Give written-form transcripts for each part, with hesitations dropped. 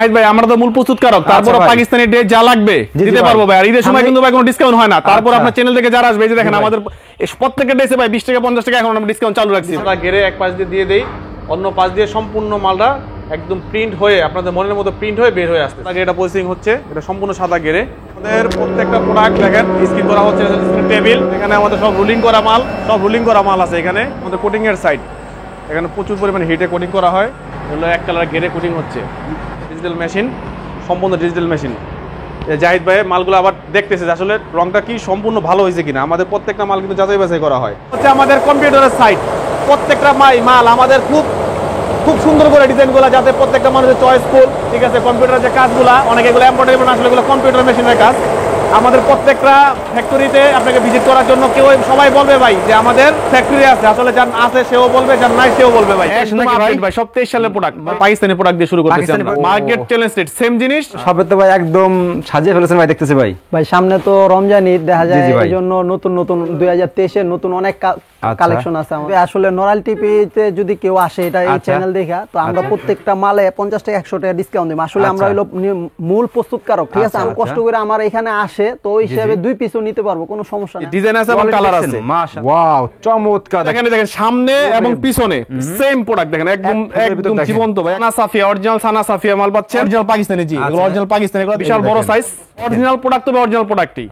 নাহিদ ভাই আমরা তো মূল প্রস্তুতকারক, তারপর পাকিস্তানি ড্রেস যা লাগবে দিতে পারবো ভাই। আর ঈদের সময় কিন্তু ভাই কোনো ডিসকাউন্ট হয় না। তারপর আপনার চ্যানেল থেকে যারা আসবে, এই যে দেখেন আমাদের প্রত্যেকটা ড্রেসে ভাই 20 টাকা 50 টাকা এখন আমরা ডিসকাউন্ট চালু রাখছি। আমরা গেরে এক পাশ দিয়ে দেই, অন্য পাশ দিয়ে সম্পূর্ণ মালটা একদম প্রিন্ট হয়ে আপনাদের মনের মতো প্রিন্ট হয়ে বের হয়ে আসছে। আগে এটা পজিশনিং হচ্ছে, এটা সম্পূর্ণ সাদা গেরে। আমাদের প্রত্যেকটা প্রোডাক্ট দেখেন স্ক্রিন করা হচ্ছে, টেবিল এখানে আমাদের সব রুলিং করা মাল, সব রুলিং করা মাল আছে। এখানে আমাদের কোটিং এর সাইড, এখানে প্রচুর পরিমাণে হিটে কোটিং করা হয়। এগুলো এক কালার গেরে কোটিং হচ্ছে, ডিজিটাল মেশিন, সম্পূর্ণ ডিজিটাল মেশিন। জাহিদ ভাই মালগুলো আবার দেখতেছে যে আসলে রংটা কি সম্পূর্ণ ভালো হয়েছে কিনা। আমাদের প্রত্যেকটা মাল কিন্তু যাচাই বাছাই করা হয়। হচ্ছে আমাদের কম্পিউটারের সাইট, প্রত্যেকটা মাল আমাদের খুব সুন্দর করে ডিজাইনগুলো, যাতে প্রত্যেকটা মানুষের চয়েসফুল। ঠিক আছে, কম্পিউটারের যে কাজগুলো অনেকে এগুলো এমব্রয়ডারি আসলে এগুলো কম্পিউটার মেশিনের কাজ। আমাদের প্রত্যেকটা ফ্যাক্টরিতে আপনাকে ভিজিট করার জন্য কেউ সবাই বলবে ভাই যে আমাদের ফ্যাক্টরি আছে, আসলে যার আছে সেও বলবে, যার নাই সেও বলবে ভাই। ভাই সব 23 সালের প্রোডাক্ট, পাকিস্তানি প্রোডাক্ট দিয়ে শুরু করতেছি আমরা। মার্কেট চ্যালেঞ্জ রেট সেম জিনিস সবে তো ভাই একদম সাজিয়ে ফেলেছেন ভাই, দেখতেছি ভাই। ভাই সামনে তো রমজান ঈদ দেখা যায়, এই জন্য নতুন 2023 এর নতুন অনেক কালেকশন আছে আমাদের। আসলে নরাল টিভিতে যদি কেউ আসে এটা এই চ্যানেল দেখা, তো আমরা প্রত্যেকটা মালে 50 টাকা 100 টাকা ডিসকাউন্ট দিই। আসলে আমরা হলো মূল প্রস্তুতকারক, ঠিক আছে। আমি কষ্ট করে আমার এখানে আসে, তো ওই হিসাবে দুই পিসও নিতে পারবো, কোনো সমস্যা নেই। ডিজাইন আছে এবং কালার আছে, মাশাআল্লাহ। ওয়াও চমৎকার। দেখেন সামনে এবং পিছনে সেম প্রোডাক্ট, দেখেন একদম জীবন্ত ভাই। সানা সাফিয়া, অরিজিনাল সানা সাফিয়া মাল পাচ্ছেন, অরিজিনাল পাকিস্তানি। জি, এগুলো অরিজিনাল পাকিস্তানি, এগুলো বিশাল বড় সাইজ। অরিজিনাল প্রোডাক্ট তো অরিজিনাল প্রোডাক্টই।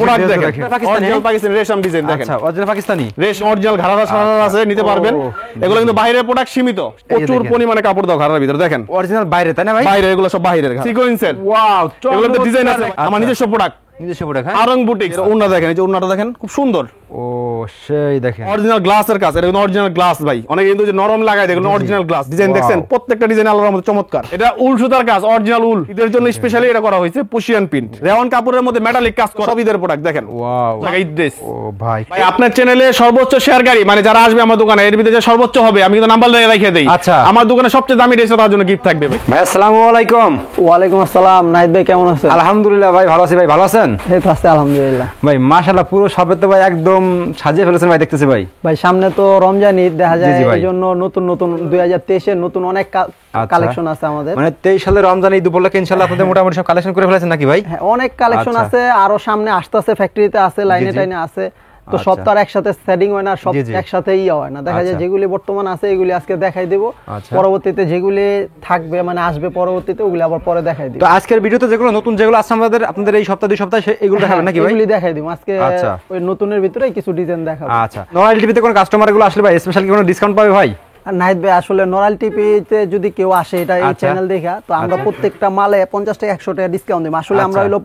প্রোডাক্ট দেখেন অরিজিনাল পাকিস্তানি রেশম ডিজাইন, দেখেন আচ্ছা অরিজিনাল পাকিস্তানি রেশম, অরিজিনাল ঘাড়া সারা আছে, নিতে পারবেন। এগুলো কিন্তু বাইরের প্রোডাক্ট সীমিত, প্রচুর পরিমাণে কাপড় দাও ঘাড়ার ভিতরে। দেখেন অরিজিনাল বাইরে, তাই না ভাই? বাইরে, এগুলো সব বাইরের সিকোয়েন্সের। ওয়াও, এগুলো তো ডিজাইন আছে আমার নিজস্ব প্রোডাক্ট, নিজস্ব প্রোডাক্ট। হ্যাঁ, আরং বুটিক। ওন্না দেখেন, এই যে ওন্নাটা দেখেন খুব সুন্দর। ও সেই দেখেন অরিজিনাল গ্লাসের কাজ, এটা কিন্তু অরিজিনাল গ্লাস ভাই। অনেকে কিন্তু যে নরম লাগায়, দেখুন অরিজিনাল গ্লাস। ডিজাইন দেখছেন, প্রত্যেকটা ডিজাইন আলাদার মধ্যে চমৎকার। এটা উল সুতার কাজ, অরিজিনাল উল। ঈদের জন্য স্পেশালি এটা করা হয়েছে পশিয়ান প্রিন্ট, রেওয়ান কাপড়ের মধ্যে মেটালিক কাজ করা, সব ঈদের প্রোডাক্ট। দেখেন ওয়াও, ঈদ ড্রেস। ও ভাই ভাই আপনার চ্যানেলে সর্বোচ্চ শেয়ারকারী মানে যারা আসবে আমার দোকানে, এর ভিতরে যে সর্বোচ্চ হবে আমি কিন্তু নাম্বার রেখে দেই। আচ্ছা, আমার দোকানে সবচেয়ে দামি ড্রেস, তার জন্য গিফট থাকবে। ভাই আসসালামু আলাইকুম। ওয়ালাইকুম আসসালাম। নাহিদ ভাই কেমন আছেন? আলহামদুলিল্লাহ ভাই ভালো আছি। ভাই ভালো আছেন? এই তো আছি আলহামদুলিল্লাহ। ভাই মাশাআল্লাহ পুরো সবে তো ভাই একদম সাজিয়ে ফেলেছেন ভাই, দেখতেছি ভাই। ভাই সামনে তো রমজান ঈদ দেখা যায়, এই জন্য নতুন 2023 এর নতুন অনেক কালেকশন আছে আমাদের। মানে 23 সালের রমজান ঈদ উপলক্ষে ইনশাআল্লাহ আপনাদের মোটামুটি সব কালেকশন করে ফেলেছেন নাকি ভাই? হ্যাঁ, অনেক কালেকশন আছে, আরো সামনে আসতেছে, ফ্যাক্টরিতে আছে, লাইনে টাইনে আছে। তো সব তো আর একসাথে সেটিং হয় না, সব একসাথে হয় না। দেখা যায় যেগুলি বর্তমান আছে এগুলি আজকে দেখাই দেব, পরবর্তীতে যেগুলি থাকবে মানে আসবে পরবর্তীতে ওগুলি আবার পরে দেখাই দিব। তো আজকের ভিডিওতে যেগুলো নতুন যেগুলো আছে আমাদের আপনাদের এই সপ্তাহ 2 সপ্তাহ এগুলো দেখাবেন নাকি ভাই? এগুলি দেখাই দিব আজকে। ওই নতুনের ভিতরে কিছু ডিজাইন দেখাবো। আচ্ছা, নরমাল টিভিতে কোন কাস্টমার গুলো আসলে ভাই স্পেশাল কি কোনো ডিসকাউন্ট পাবে ভাই? নাহিদ ভাই আসলে নরাল টিভিতে যদি কেউ আসে এটা এই চ্যানেল দেখা, তো আমরা প্রত্যেকটা মালে 50 টাকা 100 টাকা ডিসকাউন্ট দিই। আসলে আমরা হলো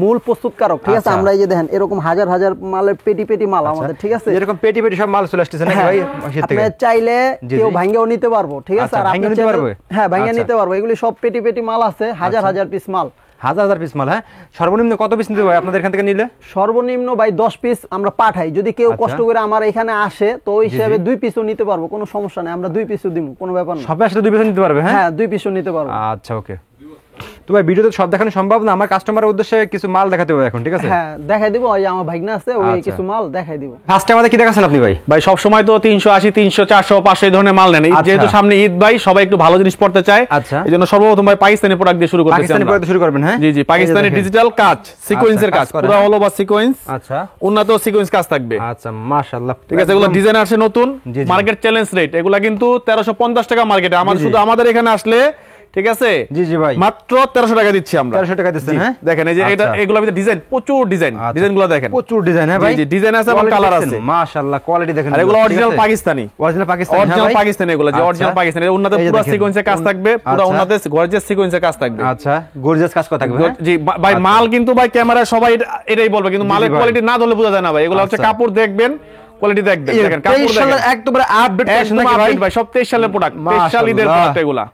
মূল প্রস্তুতকারক, ঠিক আছে। আমরা এই যে দেখেন এরকম হাজার হাজার মালের পেটি মাল আমাদের, ঠিক আছে। এরকম পেটি সব মাল চলে আসছে নাকি ভাই? আপনি চাইলে কেউ ভাঙিয়েও নিতে পারবো, ঠিক আছে। আর আপনি নিতে পারবে, হ্যাঁ ভাঙিয়ে নিতে পারবো। এগুলি সব পেটি মাল আছে, হাজার পিস মাল, হাজার পিস মাল। হ্যাঁ, সর্বনিম্ন কত পিস নিতে ভাই আপনাদের এখান থেকে নিলে? সর্বনিম্ন ভাই 10 পিস আমরা পাঠাই। যদি কেউ কষ্ট করে আমার এখানে আসে, তো ওই হিসাবে 2 পিসও নিতে পারবো, কোনো সমস্যা নেই। আমরা 2 পিসও দিব, কোনো ব্যাপার না। সবাই আসলে 2 পিস নিতে পারবে? হ্যাঁ 2 পিসও নিতে পারবো। আচ্ছা ওকে। তো ভাই ভিডিওতে সব দেখানো সম্ভব না, আমার কাস্টমারের উদ্দেশ্যে কিছু মাল দেখাতে হবে এখন, ঠিক আছে? হ্যাঁ দেখাই দিব, ওই আমার ভাগনা আছে, ওই কিছু মাল দেখাই দিব। ফার্স্টে আমাদের কি দেখাছেন আপনি ভাই? ভাই সব সময় তো 380 300 400 500 এই ধরনের মাল নেন। যেহেতু সামনে ঈদ ভাই, সবাই একটু ভালো জিনিস পড়তে চায়। আচ্ছা, এজন্য সর্বপ্রথম ভাই পাকিস্তানি প্রোডাক্ট দিয়ে শুরু করতেছি। পাকিস্তানি প্রোডাক্ট শুরু করবেন? হ্যাঁ জি পাকিস্তানি ডিজিটাল কাজ, সিকোয়েন্সের কাজ, পুরো হল বা সিকোয়েন্স। আচ্ছা, উন্নত সিকোয়েন্স কাজ থাকবে। আচ্ছা মাশাআল্লাহ, ঠিক আছে। এগুলো ডিজাইন আছে নতুন, মার্কেট চ্যালেঞ্জ রেট। এগুলা কিন্তু 1350 টাকা মার্কেটে, আমাদের শুধু আমাদের এখানে আসলে, ঠিক আছে। জি ভাই, মাত্র 1300 টাকা দিচ্ছি আমরা। 1300 টাকা দিচ্ছেন? হ্যাঁ দেখেন এই যে এটা, এগুলোর ভিতরে ডিজাইন, প্রচুর ডিজাইনগুলো দেখেন, প্রচুর ডিজাইন। হ্যাঁ ভাই, জি ডিজাইন আছে এবং কালার আছে, মাশাআল্লাহ কোয়ালিটি দেখেন। আর এগুলো অরিজিনাল পাকিস্তানি, অরিজিনাল পাকিস্তানি এগুলো যে অরিজিনাল পাকিস্তানি। উন্নত পুরো সিকোয়েন্সের কাজ থাকবে, পুরো উন্নত গর্জিয়াস সিকোয়েন্সের কাজ থাকবে। আচ্ছা, গর্জিয়াস কাজ করা থাকবে। জি ভাই, মাল কিন্তু ভাই ক্যামেরায় সবাই এটাই বলবে, কিন্তু মালের কোয়ালিটি না ধরলে বোঝা যায় না ভাই। এগুলো হচ্ছে কাপড় দেখবেন, কোয়ালিটি দেখবেন। দেখেন কাপড় দেখেন, একদম আপডেট ভাই সব 23 সালের প্রোডাক্ট, স্পেশাল ঈদের প্রোডাক্ট। এগুলা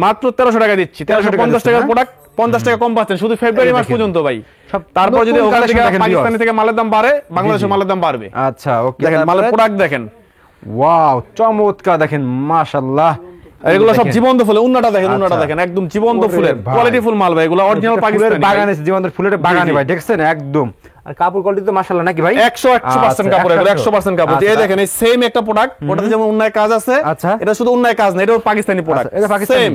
মাত্র 1300 টাকা দিচ্ছি। 1350 টাকার প্রোডাক্ট 50 টাকা কম পাচ্ছেন শুধু ফেব্রুয়ারি মাস পর্যন্ত ভাই। তারপর যদি ওখান থেকে পাকিস্তানি থেকে মালের দাম বাড়ে, বাংলাদেশের মালের দাম বাড়বে। আচ্ছা ওকে, দেখেন মালের প্রোডাক্ট দেখেন, ওয়াও চমৎকার দেখেন মাশাআল্লাহ। এগুলো সব জীবন্ত ফুল। উন্নাটা দেখেন, উন্নাটা দেখেন একদম জীবন্ত ফুলের কোয়ালিটি ফুল মাল ভাই। এগুলো অরিজিনাল পাকিস্তানি বাগানে, জীবন্ত ফুলের বাগানে ভাই, দেখছেন একদম। আর কাপড় কোয়ালিটি তো মাশাআল্লাহ নাকি ভাই? 100% কাপড়, এগুলো 100% কাপড়। এই দেখেন এই সেম একটা প্রোডাক্ট, ওটাতে যেমন উন্নায় কাজ আছে, এটা শুধু উন্নায় কাজ না, এটাও পাকিস্তানি প্রোডাক্ট। এটা পাকিস্তানি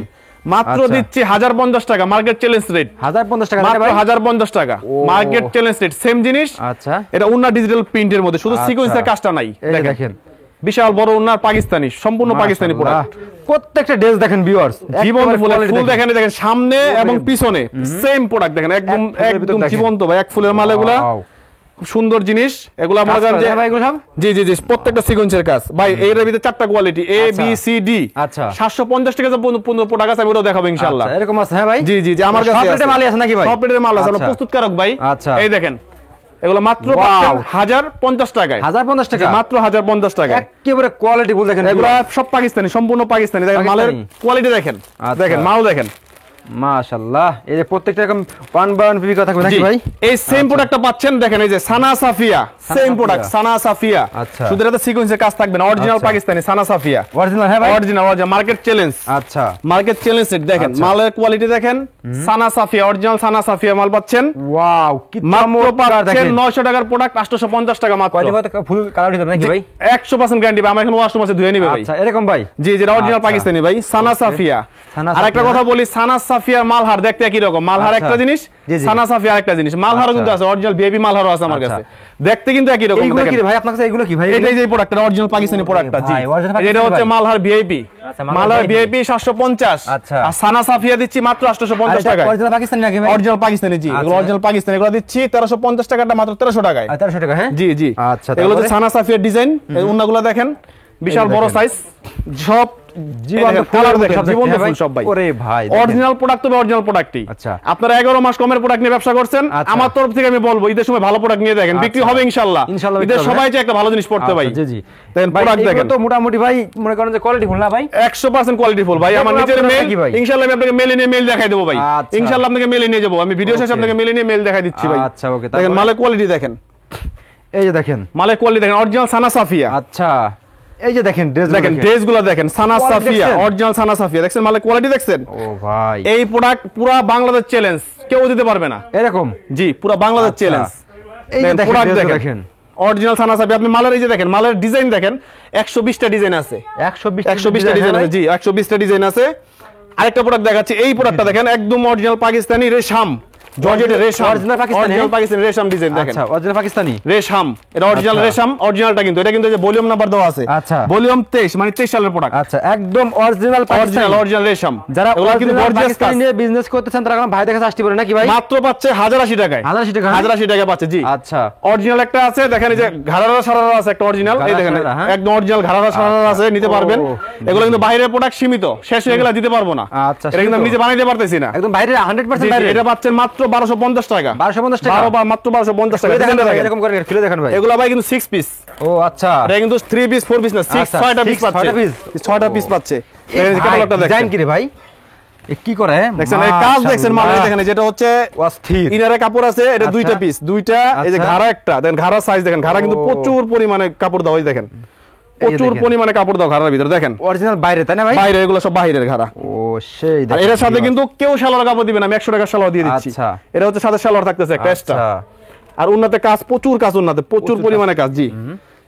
মাত্র আচ্ছা। দিচ্ছি 1050 টাকা, মার্কেট চ্যালেঞ্জ রেট। 1050 টাকা মাত্র ভাই? 1050 টাকা, ও। মার্কেট চ্যালেঞ্জ রেট, সেম জিনিস। আচ্ছা, এটা উন্না ডিজিটাল প্রিন্টের মধ্যে, শুধু আচ্ছা। সিকোয়েন্সের কাজটা নাই। এই যে দেখেন দেখেন বিশাল বড় উন্নার, পাকিস্তানি, সম্পূর্ণ পাকিস্তানি প্রোডাক্ট। প্রত্যেকটা ড্রেস দেখেন ভিউয়ার্স, জীবন ফুল দেখেন, দেখেন সামনে এবং পিছনে সেম প্রোডাক্ট দেখেন, একদম এক ফুলের ভিতর একদম দেখেন। জীবন্ত ভাই, এক ফুলের মাল এগুলা, খুব সুন্দর জিনিস এগুলা। মনে করেন যে ভাই এগুলো সব জি জি জি, প্রত্যেকটা সিকোয়েন্সের কাজ ভাই। এর ভিতরে 4টা quality, A B C D. আচ্ছা। 750 টাকা যে 15 প্রোডাক্ট আছে, আমি ওটাও দেখাবো ইনশাআল্লাহ। আচ্ছা, এরকম আছে হ্যাঁ ভাই? জি জি জি, আমার কাছে সব রেটে মালই আছে নাকি ভাই? সব রেটের মাল আছে, আমরা আচ্ছা। প্রস্তুতকারক ভাই। আচ্ছা। এই দেখেন এগুলো মাত্র Wow। 1050 টাকায়। 1050 টাকা? মাত্র 1050 টাকায়। একেবারে কোয়ালিটি ফুল দেখেন এগুলো সব পাকিস্তানি, সম্পূর্ণ পাকিস্তানি। দেখেন মালের পাকিস্তানি। কোয়ালিটি দেখেন, আচ্ছা। দেখেন মাল দেখেন। মাশাআল্লাহ। এই যে প্রত্যেকটা এরকম 1 বাই 1 পিপি কথা থাকবে নাকি জি, ভাই? এই সেম প্রোডাক্টটা পাচ্ছেন, দেখেন এই যে সানা সাফিয়া, সেম প্রোডাক্ট সানা সাফিয়া। আচ্ছা। শুধু এটাতে সিকোয়েন্সের কাজ থাকবে না, অরিজিনাল আচ্ছা। পাকিস্তানি সানা সাফিয়া, অরিজিনাল হ্যাঁ ভাই? Original market challenge. আচ্ছা, মার্কেট চ্যালেঞ্জ দেখেন, আচ্ছা। মালের কোয়ালিটি দেখেন, সানা সাফিয়া, অরিজিনাল সানা সাফিয়া মাল পাচ্ছেন। ওয়াও কি মাত্র চমৎকার পাচ্ছেন দেখেন। 900 টাকার প্রোডাক্ট 850 টাকা মাত্র। কয়দিন পর ফুল কালার দিতে নাকি ভাই? 100% গ্যারান্টি ভাই, আমার এখন ওয়াশ মাসে ধুয়ে নিবে ভাই। আচ্ছা, এরকম ভাই? জি যেটা অরিজিনাল আচ্ছা। পাকিস্তানি ভাই, সানা সাফিয়া। সানা আর একটা সাফিয়া। কথা বলি, সানা সাফিয়ার মালহার দেখতে একই রকম, মালহার আচ্ছা। একটা জিনিস, জি, জি। সানা সাফিয়া আরেকটা জিনিস। মালহারও আচ্ছা। কিন্তু আছে, অরিজিনাল ভিআইপি মালহারও আছে আমার আচ্ছা। কাছে, দেখতে কিন্তু একই রকম। এইগুলো কি দেখেন রে ভাই আপনার কাছে? এগুলো কি ভাই? এটাই যে প্রোডাক্টটা অরিজিনাল পাকিস্তানি প্রোডাক্টটা। জি ভাই, original পাকিস্তানি এটা হচ্ছে ভাই। মালহার ভিআইপি। আচ্ছা, মালহার VIP ভিআইপি 750। আচ্ছা। আর সানা সাফিয়া দিচ্ছি মাত্র 850 টাকায়। অরিজিনাল পাকিস্তানি নাকি ভাই? অরিজিনাল পাকিস্তানি, জি এগুলো আচ্ছা। অরিজিনাল পাকিস্তানি। এগুলো দিচ্ছি 1350 টাকাটা মাত্র 1300 টাকায়। 1300 টাকা হ্যাঁ? জি জি। আচ্ছা, এগুলো হচ্ছে তারপরে? সানা সাফিয়ার ডিজাইন। এই উন্নাগুলো দেখেন, বিশাল এই বড় দেখেন। সাইজ, সব জীবন্ত কালার ফুলের দেখেন, মতো সব জীবন্ত দেখতে, ফুল হ্যাঁ সব ভাই। ওরে ভাই দেখেন। অরিজিনাল প্রোডাক্ট তবে অরিজিনাল প্রোডাক্টই। আচ্ছা। আপনারা 11 মাস কমের প্রোডাক্ট নিয়ে ব্যবসা করছেন, আচ্ছা। আমার তরফ থেকে আমি বলবো ঈদের সময় ভালো প্রোডাক্ট নিয়ে দেখেন, বিক্রি আচ্ছা। হবে ইনশাআল্লাহ। ইনশাআল্লাহ ঈদের বিক্রি হবে, সবাই চায় একটা ভালো জিনিস পড়তে ভাই। আচ্ছা, জি জি। দেখেন ভাই প্রোডাক্ট এগুলো দেখেন, তো মোটামুটি ভাই মনে করেন যে কোয়ালিটি ফুল না ভাই? 100% কোয়ালিটি ফুল ভাই। আমার এগুলো নিজের আপনারা মেল, কি ভাই? ইনশাআল্লাহ আমি আপনাকে মেলে নিয়ে মেল দেখাই দেবো ভাই। আচ্ছা। ইনশাআল্লাহ আপনাকে মেলে নিয়ে যাবো, আমি ভিডিও শেষে Okay। আপনাকে মেলে নিয়ে মেল দেখাই দিচ্ছি ভাই। আচ্ছা, okay, দেখেন তারপরে? মালের কোয়ালিটি দেখেন, এই যে দেখেন। মালের কোয়ালিটি দেখেন, অরিজিনাল সানা সাফিয়া। আচ্ছা, এই যে দেখেন ড্রেস দেখেন ড্রেসগুলো দেখেন, সানা Quality সাফিয়া, দেখছেন? অরিজিনাল সানা সাফিয়া। দেখছেন মালের কোয়ালিটি দেখছেন? ও ভাই এই প্রোডাক্ট পুরা বাংলাদেশ চ্যালেঞ্জ, কেউ দিতে পারবে না। এরকম। জি পুরা বাংলাদেশ আচ্ছা। চ্যালেঞ্জ। এই যে দেখেন প্রোডাক্ট ড্রেসগুলো দেখেন, দেখেন। অরিজিনাল সানা সাফিয়া। আপনি মালের এই যে দেখেন, মালের ডিজাইন দেখেন, 120টা ডিজাইন আছে, 120টা ডিজাইন আছে। জি 120টা ডিজাইন আছে। আরেকটা প্রোডাক্ট দেখাচ্ছি, এই প্রোডাক্টটা দেখেন, একদম অরিজিনাল পাকিস্তানি রেশম, জর্জেটের রেশম, Original পাকিস্তানি, অরিজিনাল পাকিস্তানি রেশম ডিজাইন দেখেন। আচ্ছা, অরিজিনাল পাকিস্তানি। রেশম, এটা অরিজিনাল আচ্ছা। রেশম, অরিজিনালটা কিন্তু এটা কিন্তু এই যে ভলিউম নাম্বার দেওয়া আছে। আচ্ছা। ভলিউম 23, মানে 23 সালের প্রোডাক্ট। আচ্ছা, একদম অরিজিনাল অরিজিনাল পাকিস্তানি। অরিজিনাল রেশম। যারা এগুলো কিন্তু অরিজিনাল গর্জিয়াস কাজ। পাকিস্তানি নিয়ে বিজনেস করতেছেন তারা এখন ভাই দেখে আসতে পারে নাকি ভাই? মাত্র পাচ্ছে 1080 টাকায়। 1080 টাকা? 1080 টাকা পাচ্ছে, জি। আচ্ছা, অরিজিনাল একটা আছে, দেখেন এই যে ঘাড়ারা সারারা আছে একটা অরিজিনাল, এই দেখেন ঘাড়া হ্যাঁ? একদম অরিজিনাল ঘাড়ারা সারারা আছে, নিতে পারবেন। এগুলো কিন্তু বাইরের প্রোডাক্ট সীমিত, শেষ হয়ে গেলে দিতে পারবো না। আচ্ছা, এটা কিন্তু আমি সীমিত। নিজে বানাইতে পারতেছি না। একদম বাইরে 100% জি, বাইরে। এটা পাচ্ছেন মাত্র 1250 টাকা। 1250 টাকা? মাত্র 1250 টাকা। খুলে দেখেন ডিজাইনটা ভাই, দেখেন। এরকম করে খুলে দেখেন ভাই। এগুলো ভাই কিন্তু 6 পিস, ও আচ্ছা, এটা কিন্তু 3 পিস 4 পিস না, 6 আচ্ছা, 6টা পিস 6 পাচ্ছে, 6টা পিস। 6টা পিস পাচ্ছে। এই যে ভাই, ক্যাটালগটা ডিজাইন দেখেন, কি রে ভাই? এ কি করে? দেখছেন এই কাজ দেখছেন মালের, দেখেন যেটা হচ্ছে অস্থির। ইনারে কাপড় আছে, এটা আচ্ছা। দুইটা পিস, দুইটা। এই যে আচ্ছা। ঘাড়া একটা দেখেন, ঘাড়া সাইজ দেখেন, ঘাড়া কিন্তু ও। প্রচুর পরিমাণে কাপড় দাও, এই দেখেন প্রচুর দেখেন। পরিমাণে কাপড় দাও ঘাড়ার ভিতরে দেখেন। অরিজিনাল বাইরে তাই না ভাই? বাইরে এগুলো সব বাইরের ঘাড়া। ও সেই আর এর সাথে কিন্তু কেউ সালোয়ার কাপড় দিবে না, আমি 100 টাকা সালোয়ার দিয়ে দিচ্ছি। আচ্ছা। এটা হচ্ছে সাথে সালোয়ার থাকতেছে একটা এক্সট্রা। আচ্ছা, আর উন্নতে কাজ, প্রচুর কাজ উন্নতে, প্রচুর পরিমাণে কাজ। জি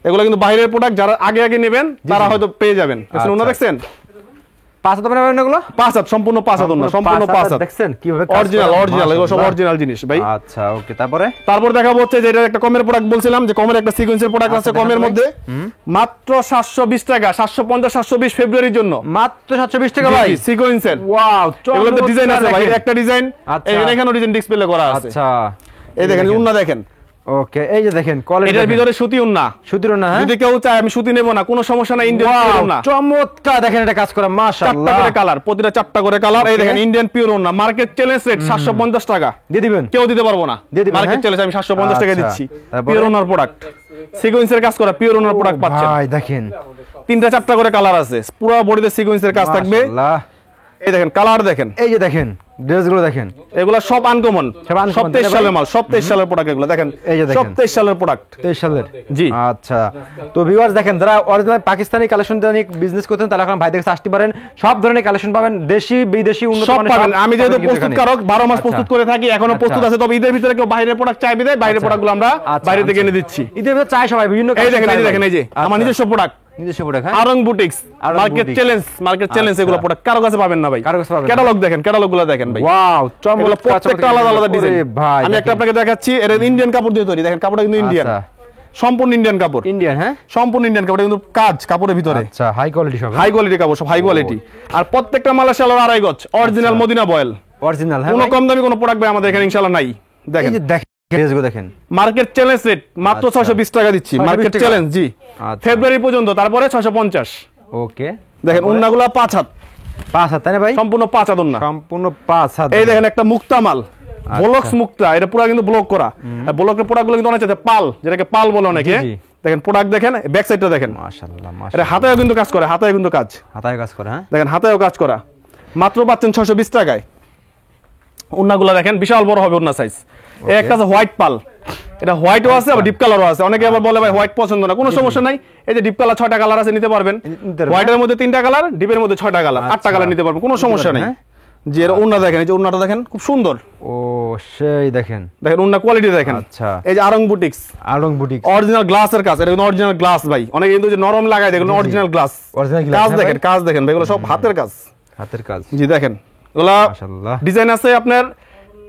এগুলো কিন্তু বাইরের প্রোডাক্ট, যারা আগে আগে নেবেন তারা হয়তো পেয়ে যাবেন। দেখছেন উন্নত, দেখছেন 5 হাজার টাকা এগুলো? 5 হাত, সম্পূর্ণ 5 হাত উন্নত, সম্পূর্ণ 5 হাত। দেখছেন কিভাবে অরিজিনাল অরিজিনাল, এগুলো সব অরিজিনাল জিনিস ভাই। আচ্ছা, ওকে, তারপরে? তারপর দেখাবো হচ্ছে যে এটা একটা কমের প্রোডাক্ট বলছিলাম, যে কমের একটা সিকোয়েন্সের প্রোডাক্ট আছে আচ্ছা, কমের দেখান মধ্যে, মাত্র 720 টাকা, 750 720 ফেব্রুয়ারির জন্য মাত্র 720 টাকা ভাই? সিকোয়েন্সের। ওয়াও, এগুলোতে ডিজাইন আছে ভাই, দেখেন। একটা ডিজাইন আচ্ছা। এখানেও ডিজাইন ডিসপ্লে করা আছে। আচ্ছা, এই দেখেন উন্না দেখেন, ওকে, এই যে দেখেন কোয়ালিটি। এটার ভিতরে সুতি উন্না। সুতির না? হ্যাঁ, যদি কেউ চায় আমি সুতি নেব না, কোনো সমস্যা নাই, ইন্ডিয়ান পিওর উন্না। চমৎকার দেখেন এটা কাজ করা, 4টা মাশাআল্লাহ। করে কালার, প্রতিটা 4টা করে কালার। এই Okay. দেখেন ইন্ডিয়ান পিওর উন্না, মার্কেট চ্যালেঞ্জ রেট 750 টাকা। দিয়ে দিবেন? কেউ দিতে পারবো না, দিয়ে দিবেন, মার্কেট হ্যাঁ? চ্যালেঞ্জ আমি 750 টাকা আচ্ছা, দিচ্ছি। তারপরে? পিওর উন্নার প্রোডাক্ট, সিকোয়েন্সের কাজ করা পিওর উন্নার প্রোডাক্ট পাচ্ছেন। ভাই দেখেন 3টা 4টা করে কালার আছে, পুরো বডিতে সিকোয়েন্সের কাজ থাকবে। মাশাআল্লাহ। এই দেখেন কালার দেখেন, এই যে দেখেন ড্রেসগুলো দেখেন, এগুলা সব আনকমন, সব uncommon, সব 23 তাই না সালের ভাই? মাল, সব 23 সালের প্রোডাক্ট এগুলো দেখেন, এই যে দেখেন। সব 23 সালের প্রোডাক্ট। 23 সালের? জি। আচ্ছা, তো ভিউয়ার্স দেখেন, যারা অরিজিনাল পাকিস্তানি কালেকশন নিয়ে বিজনেস করতেন তারা এখন ভাই দেখে আসতে পারেন। সব ধরনের কালেকশন পাবেন, দেশি বিদেশি উন্নত সব মানের পাবেন। আমি যেহেতু পাবেন কিন্তু প্রস্তুতকারক, 12 মাস আচ্ছা। প্রস্তুত করে থাকি, এখনো আচ্ছা। প্রস্তুত আছে। তবে ঈদের ভিতরে কেউ বাইরের প্রোডাক্ট চাইবে দেয়, বাইরের প্রোডাক্টগুলো আমরা আচ্ছা, বাইরে থেকে আচ্ছা। এনে দিচ্ছি। ঈদের ভিতরে চাই সবাই বিভিন্ন এই দেখেন, এই collection যে দেখেন, এই যে চাই ভাই। আমার আচ্ছা। নিজস্ব প্রোডাক্ট, নিজস্ব প্রোডাক্ট হ্যাঁ Aarong boutiques Aarong market boutiques. Challenge market challenge আচ্ছা। এগুলো প্রোডাক্ট কারো কাছে পাবেন না ভাই কারো কাছে পাবেন না। ক্যাটালগ দেখেন ক্যাটালগগুলো দেখেন ভাই ওয়াও এগুলো প্রত্যেকটা আলাদা আলাদা ডিজাইন ভাই আমি একটা আপনাকে দেখাচ্ছি এটা ইন্ডিয়ান কাপড় দিয়ে তৈরি দেখেন কাপড়টা কিন্তু ইন্ডিয়ান আচ্ছা। সম্পূর্ণ ইন্ডিয়ান কাপড় ইন্ডিয়ান হ্যাঁ সম্পূর্ণ ইন্ডিয়ান কাপড় কিন্তু কাজ কাপড়ের ভিতরে আচ্ছা হাই কোয়ালিটি সব হাই কোয়ালিটি কাপড় সব হাই কোয়ালিটি আর প্রত্যেকটা মালের শালার আড়াই গজ অরিজিনাল মদিনা বয়েল অরিজিনাল হ্যাঁ কোনো ভাই? কম দামি কোনো প্রোডাক্ট ভাই আমাদের এখানে ইনশাআল্লাহ নাই এই দেখেন যে দেখেন ড্রেসগুলো দেখেন মার্কেট চ্যালেঞ্জ রেট মাত্র আচ্ছা। 620 টাকা দিচ্ছি 620 মার্কেট টাকা? চ্যালেঞ্জ জি আচ্ছা। ফেব্রুয়ারি পর্যন্ত তারপরে 650 ওকে দেখেন উন্নাগুলা 5 হাত 5 হাত তাই না ভাই সম্পূর্ণ 5 হাত উন্না সম্পূর্ণ 5 হাত এই দেখেন একটা মুক্তা মাল ব্লকস মুক্তা এটা পুরো কিন্তু ব্লক করা ব্লকের প্রোডাক্টগুলো কিন্তু অনেক আছে পাল যেটাকে পাল বলে অনেকে জি, জি। দেখেন প্রোডাক্ট দেখেন ব্যাক সাইডটা দেখেন মাশাআল্লাহ এটা মাশাআল্লাহ হাতেও কিন্তু কাজ করে হাতেও কিন্তু কাজ হাতায় কাজ করে হ্যাঁ দেখেন হাতেও কাজ করা মাত্র পাচ্ছেন 620 টাকায় উন্নাগুলা দেখেন বিশাল বড় হবে উন্না সাইজ এই একটা আছে হোয়াইট পাল এটা হোয়াইটও আছে আবার ডিপ কালারও আছে অনেকে আবার বলে ভাই হোয়াইট পছন্দ না কোনো সমস্যা নাই এই যে ডিপ কালার 6টা কালার আছে নিতে পারবেন নিতে পারবেন, হোয়াইটের মধ্যে 3টা কালার ডিপের মধ্যে 6টা কালার 8টা কালার নিতে পারবেন কোনো সমস্যা নেই হ্যাঁ? যে এর উন্না দেখেন এই যে উন্নাটা দেখেন খুব সুন্দর ও সেই দেখেন দেখেন উন্না কোয়ালিটি দেখেন আচ্ছা। এই যে Aarong boutiques Aarong boutique original গ্লাসের কাজ এটা কিন্তু অরিজিনাল গ্লাস ভাই অনেকে কিন্তু যে নরম লাগায় দেখুন অরিজিনাল গ্লাস Original glass, কাজ হ্যাঁ দেখেন ভাই? কাজ দেখেন ভাই এগুলো সব হাতের কাজ হাতের কাজ জি দেখেন এগুলা মাশাআল্লাহ ডিজাইন আছে আপনার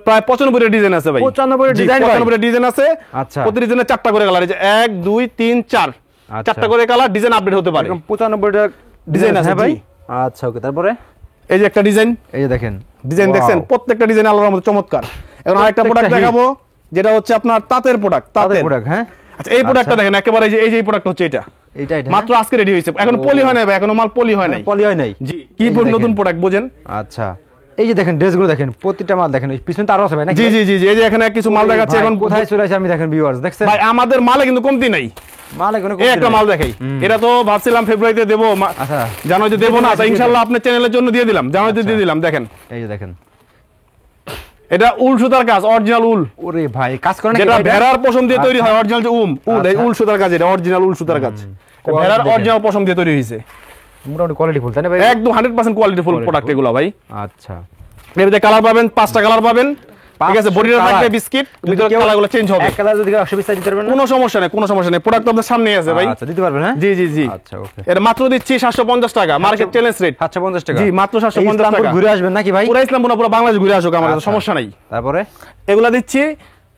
প্রায় 95 এর ডিজাইন আছে ভাই 95 এর জি, ডিজাইন ভাই? 95 এর ডিজাইন আছে আচ্ছা। প্রতি ডিজাইনে 4টা করে কালার এই যে 1 2 3 4 আচ্ছা। 4টা করে কালার ডিজাইন আপডেট হতে পারে এরকম 95 টা ডিজাইন আছে, হ্যাঁ ভাই জি। আচ্ছা ওকে তারপরে এই যে একটা ডিজাইন এই যে দেখেন ডিজাইন Wow! দেখছেন প্রত্যেকটা ডিজাইন আলাদার মধ্যে চমৎকার এখন আরেকটা প্রত্যেকটা প্রোডাক্ট hit। দেখাবো যেটা হচ্ছে আপনার তাঁতের প্রোডাক্ট তাদের তাঁতের প্রোডাক্ট হ্যাঁ আচ্ছা এই প্রোডাক্টটা দেখেন একেবারে এই যে এই প্রোডাক্ট হচ্ছে এটা এইটা এটা মাত্র আজকে রেডি হয়েছে এখন পলি হয় নাই ভাই এখনো মাল পলি হয় নাই পলি হয় নাই জি কি এই যে দেখেন। নতুন প্রোডাক্ট বুঝেন আচ্ছা এই যে দেখেন ড্রেসগুলো দেখেন প্রতিটা মাল দেখেন ওই পিছনে তো আরো আছে ভাই নাকি জি জি জি জি, এই যে এখানে কিছু মাল দেখাচ্ছে ভাই, এখন কোথায় চলে আসে আমি দেখেন ভিউয়ার্স দেখছেন ভাই আমাদের মালে কিন্তু কমতি নাই মাল এখানে এই একটা মাল দেখাই এটা তো ভাবছিলাম ফেব্রুয়ারিতে দেবো আচ্ছা জানুয়ারিতে দেবো না তা ইনশাআল্লাহ আপনার চ্যানেলের জন্য দিয়ে দিলাম জানুয়ারিতে দিয়ে দিলাম দেখেন এই যে দেখেন এটা উল সুতার কাজ অরিজিনাল উল ওরে ভাই কাজ করে নাকি যেটা ভাই এটা? ভেড়ার পশম দিয়ে তৈরি হয় অরিজিনাল যে উল এই আচ্ছা। উল সুতার কাজ এটা অরিজিনাল উল সুতার কাজ এটা Quality ভেড়ার দেখেন। অরিজিনাল পশম দিয়ে তৈরি হয়েছে মোটামুটি কোয়ালিটি ফুল তাই না ভাই একদম 100% কোয়ালিটি ফুল প্রোডাক্ট এগুলো ভাই আচ্ছা এর ভিতরে কালার পাবেন 5টা কালার পাবেন ঠিক আছে 5টা বডিটা থাকবে colour। বিস্কিট যদি ভিতরে কেউ কালারগুলো চেঞ্জ হবে এক কালার যদি 120 সাইজ দিতে পারবেন না কোনো সমস্যা নেই কোনো সমস্যা নেই প্রোডাক্ট আপনার সামনেই আছে ভাই আচ্ছা দিতে পারবেন হ্যাঁ জি জি জি আচ্ছা ওকে এটা মাত্র দিচ্ছি 750 টাকা মার্কেট চ্যালেঞ্জ রেট 750 টাকা জি, মাত্র 750 এই ইসলামপুর টাকা। ঘুরে আসবেন নাকি ভাই পুরো ইসলামপুর না, পুরো বাংলাদেশ ঘুরে আসুক আমার কাছে আচ্ছা। সমস্যা নাই তারপরে এগুলা দিচ্ছি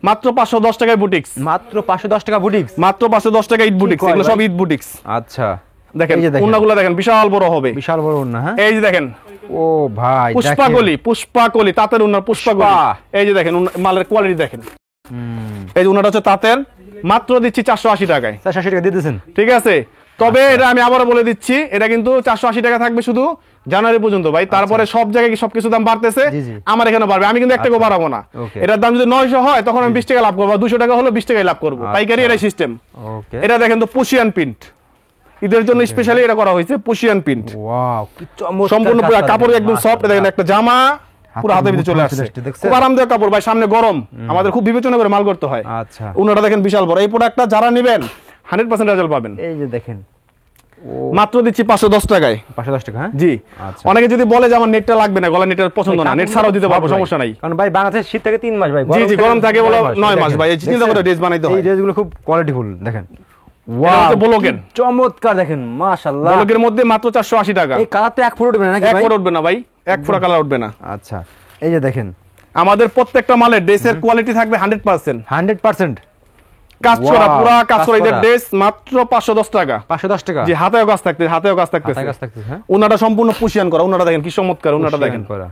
মাত্র 510 টাকায় বুটিক্স মাত্র 510 টাকা বুটিক্স মাত্র 510 টাকা ঈদ বুটিক্স কয় এগুলো ভাই? সব ঈদ বুটিক্স আচ্ছা দেখেন এই যে দেখেন। উন্নাগুলো দেখেন বিশাল বড় হবে বিশাল বড় না হ্যাঁ এই যে দেখেন ও ভাই পুষ্পাকলি তাঁতের উন্নার পুষ্পাকলি পুষ্পা। এই যে দেখেন মালের কোয়ালিটি দেখেন এই যে উন্নাটা হচ্ছে তাঁতের মাত্র দিচ্ছি 480 টাকায় 480 টাকা দিয়ে দিয়েছেন ঠিক আছে তবে এটা আমি আবারও বলে দিচ্ছি এটা কিন্তু 480 টাকা থাকবে শুধু জানুয়ারি পর্যন্ত ভাই তারপরে সব জায়গায় কি সবকিছু দাম বাড়তেছে জি, জি। আমার এখানে বাড়বে আমি কিন্তু 1 টাকা বাড়াবো না Okay. এটার দাম যদি 900 হয় তখন আমি 20 টাকা লাভ করবো 200 টাকা হলে 20 টাকায় লাভ করবো পাইকারি এটাই সিস্টেম ওকে এটা দেখেন তো পুশিয়ান প্রিন্ট ঈদের জন্য স্পেশালি এটা করা হয়েছে পুশিয়ান প্রিন্ট ওয়াও কি চমৎকার সম্পূর্ণ পুরো কাজ কাপড় করা। একদম সফট দেখেন একটা জামা পুরো হাতের ভিতরে চলে আসছে দেখছেন? খুব আরামদায়ক কাপড় ভাই সামনে গরম আমাদের খুব বিবেচনা করে মাল করতে হয় আচ্ছা উনাটা দেখেন বিশাল বড় এই প্রোডাক্টটা যারা নেবেন 100% রেজাল্ট পাবেন এই যে দেখেন মাত্র দিচ্ছি 510 টাকায় 510 টাকা হ্যাঁ জি আচ্ছা। অনেকে যদি বলে যে আমার নেটটা লাগবে না গলা নেটের পছন্দ না নেট ছাড়াও দিতে পারবো সমস্যা নাই কারণ ভাই বাংলাদেশ শীত থেকে 3 মাস ভাই জি জি গরম থাকে বলে 9 মাস দেখেন। ভাই এই চিন্তা করে ড্রেস বানাইতে এই হয় ড্রেসগুলো খুব কোয়ালিটিফুল দেখেন এটা হচ্ছে ব্লকের চমৎকার দেখেন মাশাআল্লাহ ব্লকের মধ্যে মাত্র 480 টাকা এই কালার তো এক ফুট উঠবে না নাকি এক ভাই ফোঁটা উঠবে না ভাই এক ফোঁটা কালার উঠবে না আচ্ছা এই যে দেখেন আমাদের প্রত্যেকটা মালের ড্রেসের কোয়ালিটি থাকবে 100% 100% কাজ করা Wow, পুরা কাজ কাজ করা এদের করা। ড্রেস মাত্র 510 টাকা 510 টাকা জি হাতেও কাজ থাকতে হাতেও কাজ থাকতেছে হাতায় কাজ থাকতেছে, হ্যাঁ? ওনাটা সম্পূর্ণ পুশিয়ান করা ওনাটা দেখেন কি চমৎকার ওনাটা দেখেন করা।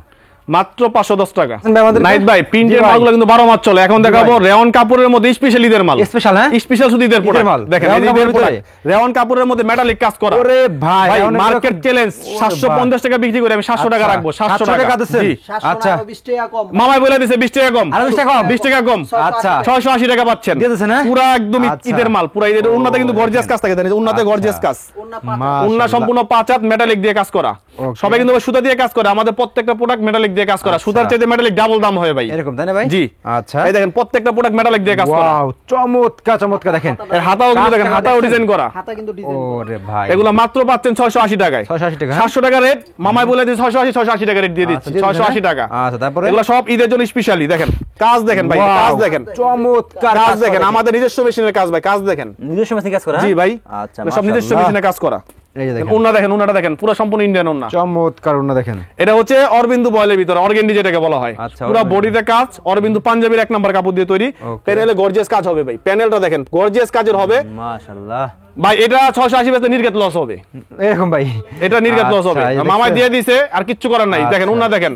মাত্র 510 টাকা ভাই, আমাদেরকে- নাইট ভাই প্রিন্টের জি ভাই। মালগুলো কিন্তু 12 মাস চলে এখন দেখাবো ভাই। রেওয়ান কাপড়ের মধ্যে স্পেশাল ঈদের মাল স্পেশাল হ্যাঁ স্পেশাল শুধু ঈদের ঈদের প্রোডাক্ট মাল। দেখেন রেওয়ান এই যে ঈদের কাপড়ের ভিতরে? প্রোডাক্ট রেওয়ান কাপড়ের মধ্যে মেটালিক কাজ করা ওরে ভাই ভাই রেওয়ানের মার্কেট ভিতরে- চ্যালেঞ্জ ওরে 750 টাকা বিক্রি করে আমি 700 টাকা আচ্ছা, রাখবো 700 700 টাকা টাকা দিচ্ছেন? জি আচ্ছা। 20 টাকা কম মামাই বলে দিছে 20 টাকা কম আরো 20 টাকা কম? 20 টাকা কম আচ্ছা 680 টাকা পাচ্ছেন দিয়ে দিছেন, হ্যাঁ? পুরা একদম আচ্ছা। ঈদের মাল পুরা ঈদের উন্নতে কিন্তু গর্জিয়াস কাজ থাকে জানেন উন্নতে আচ্ছা। গর্জিয়াস কাজ ওন্না উন্না সম্পূর্ণ 5 হাত মেটালিক দিয়ে কাজ করা Okay. সবাই কিন্তু সুতা দিয়ে কাজ করে আমাদের প্রত্যেকটা প্রোডাক্ট মেটালিক দিয়ে দিয়ে কাজ করা, সুতার চাইতে মেটালিক ডাবল দাম হয় ভাই। এরকম তাই না ভাই? জি। আচ্ছা, এই দেখেন প্রত্যেকটা প্রোডাক্ট মেটালিক দিয়ে কাজ করা। ওয়াও, চমৎকার চমৎকার। দেখেন এর হাতাও কিন্তু দেখেন, হাতাও ডিজাইন করা। হাতা কিন্তু ডিজাইন ওরে ভাই, এগুলো মাত্র পাচ্ছেন 680 টাকায়। 680 টাকা। 700 টাকা রেট, মামাই বলে যে 680 টাকা রেট দিয়ে দিচ্ছি। 680 টাকা। আচ্ছা, তারপরে এগুলো সব ঈদের জন্য স্পেশালি। দেখেন কাজ দেখেন ভাই, Wow, কাজ দেখেন, চমৎকার কাজ দেখেন, আমাদের নিজস্ব মেশিনের কাজ ভাই, কাজ দেখেন। নিজস্ব মেশিন কাজ করা? জি ভাই, আচ্ছা, সব নিজস্ব মাশাআল্লাহ। মেশিনে কাজ করা। এই যে দেখেন, ওন্না দেখেন, ওন্নাটা দেখেন, পুরো সম্পূর্ণ ইন্ডিয়ান ওন্না। চমৎকার ওন্না দেখেন। এটা হচ্ছে অরবিন্দু বয়েলের ভিতরে অর্গেন্ডি যেটাকে বলা হয়। আচ্ছা, পুরো অরবিন্দু। বডিতে কাজ, অরবিন্দু পাঞ্জাবির 1 নাম্বার কাপড় দিয়ে তৈরি। প্যানেলে গর্জিয়াস কাজ হবে ভাই, প্যানেলটা দেখেন গর্জিয়াস কাজের হবে মাশাআল্লাহ ভাই। এটা 680 বেচে নির্গত লস হবে, এরকম ভাই, এটা নির্গত লস হবে। আচ্ছা, এই মামাই দেখছেন? দিয়ে দিছে, আর কিচ্ছু করার নাই। দেখেন ওন্না দেখেন।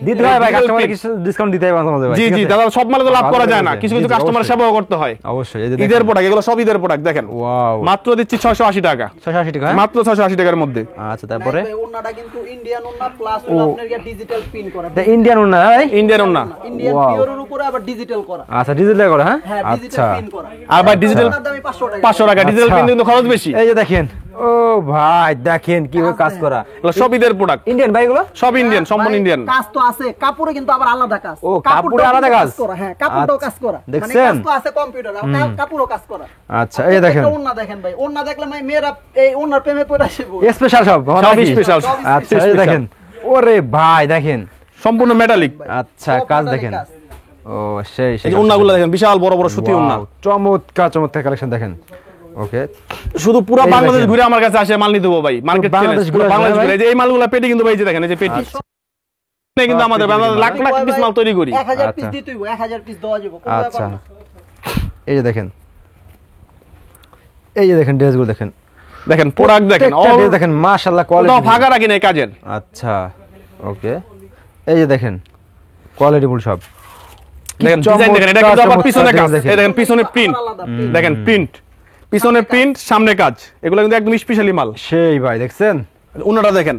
দিতে হয় ভাই, Digital কাস্টমারকে print। কিছু ডিসকাউন্ট দিতে হয় মাঝে মাঝে ভাই। জি ঠিক জি আছে? দাদা, সব মালে তো লাভ ভালো করা যায় না, লাগছে। কিছু জি, কিছু জি, কাস্টমার অবশ্যই। সেবাও করতে হয়। অবশ্যই, এই যে ঈদের দেখেন। প্রোডাক্ট, এগুলো সব ঈদের প্রোডাক্ট। দেখেন ওয়াও, মাত্র দিচ্ছি 680 টাকা, 680 টাকা। মাত্র 680 টাকার মধ্যে। আচ্ছা, তারপরে ওন্নাটা কিন্তু ইন্ডিয়ান ওন্না প্লাস হলো আপনার ডিজিটাল পিন করা। এটা ইন্ডিয়ান ওন্না ভাই? ইন্ডিয়ান ওন্না। Indian Wow. পিওরের উপরে আবার ডিজিটাল করা। আচ্ছা, ডিজিটাল করা? হ্যাঁ, হ্যাঁ, আচ্ছা, ডিজিটাল পিন করা। আর ভাই ডিজিটাল ওনার দামই 500 টাকা। 500 টাকা, ডিজিটাল আচ্ছা। প্রিন্ট কিন্তু খরচ বেশি। এই যে দেখেন, ও ভাই দেখেন কিভাবে কাজ করা। এগুলো সব ঈদের প্রোডাক্ট, ইন্ডিয়ান ভাই এগুলো? সব ইন্ডিয়ান, সম্পূর্ণ ভাই, ইন্ডিয়ান। কাজ তো আছে, কাপড়ে কিন্তু আবার আলাদা কাজ। ও, কাপড়ে কাপড়টাও আলাদা কিন্তু কাজ? করা, হ্যাঁ, কাপড়টাও আচ্ছা, কাজ করা। মানে দেখছেন? কাজ তো আছে কম্পিউটার, কাপড়ও কাজ করা। আচ্ছা, এই দেখেন, একটা ওন্না দেখেন ভাই, ওন্না দেখলে ভাই মেয়েরা এই ওন্নার প্রেমে পড়ে আসে। স্পেশাল সব সব স্পেশাল। আচ্ছা, এই দেখেন, ওরে ভাই দেখেন, সম্পূর্ণ মেটালিক। আচ্ছা, কাজ দেখেন। ও সেই এই যে ওন্নাগুলো দেখেন, বিশাল বড় বড় সুতি ওন্না। Wow, চমৎকার চমৎকার কালেকশন দেখেন। ওকে, শুধু পুরো এই বাংলাদেশ দেখেন। ঘুরে আমার কাছে আসে মাল নিতে হবে ভাই, মার্কেট বাংলাদেশ চ্যালেঞ্জ ঘুরে আসে বাংলাদেশ ভাই? ঘুরে। এই যে এই মালগুলো পেটি কিন্তু ভাই, এই যে দেখেন, এই যে পেটি কিন্তু আমাদের বাংলাদেশ লাখ লাখ পিস মাল তৈরি করি। 1000 পিস আচ্ছা। দিতে হইব, 1000 পিস দেওয়া যাবে, কোনো আচ্ছা, ব্যাপার না। এই যে দেখেন, এই যে দেখেন ড্রেসগুলো দেখেন, দেখেন প্রোডাক্ট দেখেন, প্রত্যেকটা dress দেখেন, মাশাআল্লাহ কোথাও কোয়ালিটি। ফাঁকা রাখি নাই কাজের। আচ্ছা, ওকে, এই যে দেখেন কোয়ালিটি ফুল সব। দেখেন ডিজাইন দেখেন, এটা কিন্তু আবার চমৎকার পিছনে কাজ। দেখেন। এই দেখেন পিছনে প্রিন্ট, আলাদা print। দেখেন প্রিন্ট, পিছনে প্রিন্ট, সামনে কাজ। এগুলো কিন্তু একদম স্পেশালি মাল। সেই ভাই দেখছেন, উন্নাটা দেখেন,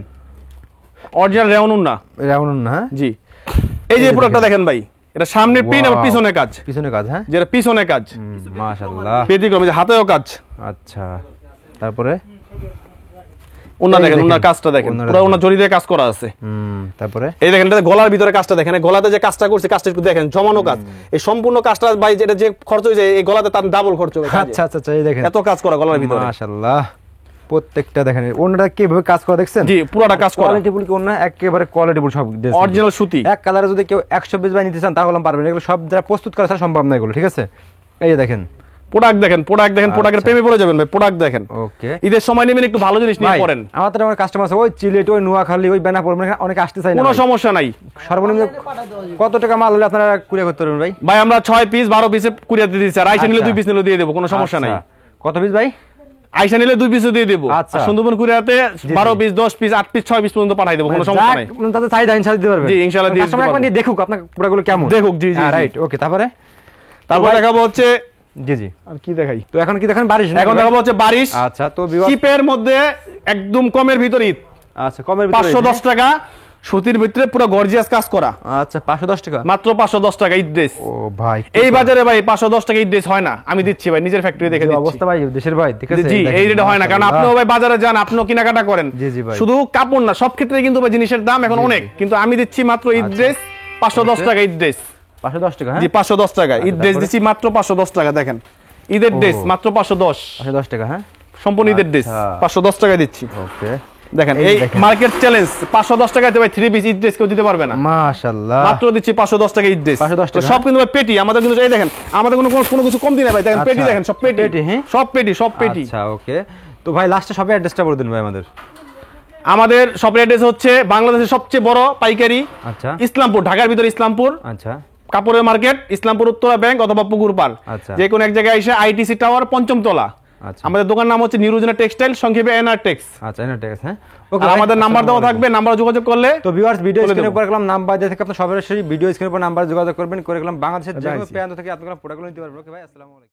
অরিজিনাল রেওন উন্না। রাউন্ড না? হ্যাঁ, জি, এই যে প্রোডাক্টটা দেখেন ভাই, এটা সামনে প্রিন্ট আর Wow, পিছনে কাজ। পিছনে কাজ। হ্যাঁ, যেটা পিছনে কাজ, মাশাআল্লাহ। ব্যতিক্রম, এই যে হাতেও কাজ। আচ্ছা, তারপরে উন্না এই দেখেন, দেখেন, উন্নার কাজটা দেখেন, উন্নার পুরো উন্না জড়ি দিয়ে কাজ করা আছে। তারপরে এই দেখেন, এটা গলার ভিতরে কাজটা দেখেন, এই গলাতে যে কাজটা করছে, কাজটা একটু দেখেন, জমানো কাজ। এই সম্পূর্ণ কাজটা ভাই, যেটা যে খরচ হয়েছে এই গলাতে তার ডাবল খরচ হবে কাজে। আচ্ছা আচ্ছা আচ্ছা, এই দেখেন এত কাজ করা গলার ভিতরে। মাশাআল্লাহ, প্রত্যেকটা দেখেন ওনাটা কিভাবে কাজ করা দেখছেন। জি, পুরোটা কাজ করা, কোয়ালিটিফুল কি ওনা, একেবারে কোয়ালিটিফুল সব dress। অরিজিনাল সুতি। এক কালারে যদি কেউ 120 বাই নিতে চান তাহলে পারবেন, এগুলো সব যারা প্রস্তুত করা ছাড়া সম্ভব না এগুলো, ঠিক আছে। এই যে দেখেন প্রোডাক্ট দেখেন, প্রোডাক্ট দেখেন, প্রোডাক্টের প্রেমে পড়ে যাবেন ভাই। প্রোডাক্ট দেখেন, ওকে। ঈদের সময় নেবেন, একটু ভালো জিনিস নিয়ে ভাই পড়েন, আমাদের আমার কাস্টমার আছে ওই চিলেট, ওই নোয়াখালী, ওই বেনাপোল, মানে অনেকে আসতে চায় না কোনো ভাই। সমস্যা নাই। সর্বনিম্ন কত টাকা মাল হলে আপনারা কুরিয়ার করতে পারবেন ভাই? ভাই আমরা 6 পিস 12 পিসে কুরিয়ার দিয়ে দিচ্ছি, আর আইসা নিলে 2 পিস নিলে দিয়ে দেবো, কোনো সমস্যা নাই। আচ্ছা, কত পিস ভাই? আইসা নিলে 2 পিসও দিয়ে দেবো। আচ্ছা। আর সুন্দরবন কুরিয়াতে 12 পিস 10 পিস 8 পিস 6 পিস পর্যন্ত পাঠাই দেবো, কোনো সমস্যা নাই। তাদের চাহিদা ইনশাআল্লাহ দিতে পারবেন। জি, ইনশাআল্লাহ দিয়ে দিতে কাস্টমার একবার পারবো। নিয়ে দেখুক আপনার প্রোডাক্টগুলো কেমন, দেখুক, জি, জি, জি। রাইট, ওকে। তারপরে তারপর দেখাবো হচ্ছে, জি জি, আর কি দেখাই, তো এখন কি দেখেন বারিশ? এখন দেখাবো হচ্ছে বারিশ। আচ্ছা, তো viewers- চিপের মধ্যে একদম কমের ভিতরে ঈদ, আচ্ছা, কমের ভিতরে 510 টাকা, সুতির ভিতরে পুরো গর্জিয়াস কাজ করা, আচ্ছা 510 টাকা মাত্র 510 টাকা ঈদ ড্রেস। ও ভাই, এই বাজারে ভাই 510 টাকা ঈদ ড্রেস হয় না, আমি দিচ্ছি ভাই, নিজের ফ্যাক্টরি দেখে কি দিচ্ছি। অবস্থা ভাই দেশের ভাই, ঠিক আছে। জি, এই রেটে হয় না, কারণ আপনিও ভাই বাজারে যান, আপনিও কেনাকাটা করেন। জি, জি ভাই। শুধু কাপড় না, সব ক্ষেত্রে কিন্তু ভাই জিনিসের দাম এখন অনেক, কিন্তু আমি দিচ্ছি মাত্র ঈদ ড্রেস 510 টাকা ঈদ ড্রেস। 510 টাকা। হ্যাঁ, জি, 510 টাকা ঈদ ড্রেস তারপরে? দিচ্ছি মাত্র 510 টাকা। দেখেন ঈদের ড্রেস মাত্র 510, 510 টাকা। হ্যাঁ, সম্পূর্ণ ঈদের ড্রেস আচ্ছা। 510 টাকা দিচ্ছি। ওকে, দেখেন এই এই দেখেন। মার্কেট চ্যালেঞ্জ, 510 টাকাতে ভাই 3 পিস ঈদ ড্রেস কেউ দিতে পারবে না। মাশাআল্লাহ, মাত্র দিচ্ছি 510 টাকা ঈদ ড্রেস। 510 টাকা। সব কিন্তু ভাই পেটি, আমাদের কিন্তু এই দেখেন, আমাদের কোনো কিছু কম দিই না ভাই। দেখেন আচ্ছা। পেটি দেখেন, সব পেটি, পেটি, হ্যাঁ? সব পেটি, সব পেটি। আচ্ছা, ওকে। তো ভাই লাস্টে সবে অ্যাড্রেসটা বলে দিন ভাই আমাদের। আমাদের শপের অ্যাড্রেস হচ্ছে বাংলাদেশের সবচেয়ে বড় পাইকারি আচ্ছা ইসলামপুর, ঢাকার ভিতরে ইসলামপুর আচ্ছা কাপড়ের মার্কেট, ইসলামপুর উত্তরা ব্যাংক অথবা পুকুর পাড়, আচ্ছা। যে কোনো এক জায়গায় এসে আইটিসি টাওয়ার 5ম তলা। আচ্ছা আমাদের দোকান নাম হচ্ছে নিউরোজনা টেক্সটাইল, সংক্ষেপে এনআর টেক্স। আচ্ছা, এনার ঠিক আছে। হ্যাঁ, আর ওকে, আমাদের নাম্বার দেওয়া থাকবে, নাম্বার যোগাযোগ করলে। তো ভিউয়ার্স ভিডিও বলে স্ক্রিনের দেবো। উপর গেলাম নাম্বার দিয়ে থেকে আপনি সরাসরি ভিডিও স্ক্রিনের উপর নাম্বার যোগাযোগ করবেন, করে গেলাম বাংলাদেশের যে কোনো দেখাইছি। প্রান্ত থেকে আপনি প্রোডাক্টগুলো নিতে পারবেন। ওকে ভাই, আসসালামু আলাইকুম।